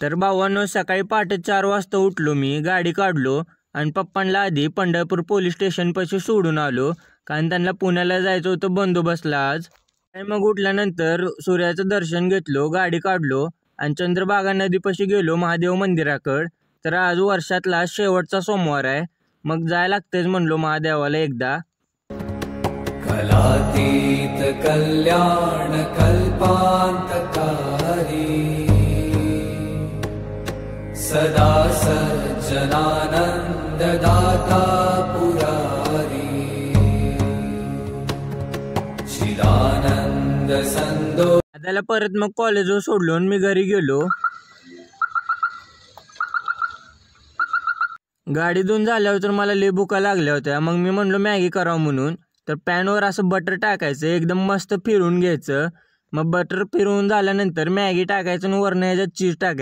तर भावांनो, सकाळी पहाटे 4 वाजता उठलो मी, गाडी काढलो आणि पप्पांना आधी पंढरपूर पोलीस स्टेशनपाशी सोडून आलो, कारण त्यांना पुण्याला जायचं होतं बंदोबस्तला आज. आणि मग उठल्यानंतर सूर्याचं दर्शन घेतलो, गाडी काढलो आणि चंद्रभागा नदीपाशी गेलो महादेव मंदिराकडं. तर आज वर्षातला शेवटचा सोमवार आहे, मग जायला लागतेच म्हणलो महादेवाला एकदा. कलातीत कल्याण कल्पांतकारी सदा सज्जनानंद दाता पुरारी चिदानंद संदो. दादाला परत मग कॉलेजवर सोडलो आणि मी घरी गेलो. गाडी धुवून झाल्यावर तर मला लय भुका लागल्या होत्या, मग मी म्हणलो मॅगी करावं म्हणून. तर पॅनवर असं बटर टाकायचं, एकदम मस्त फिरून घ्यायचं. मग बटर फिरवून झाल्यानंतर मॅगी टाकायचं आणि वरनं ह्याच्यात चीज टाकायचं.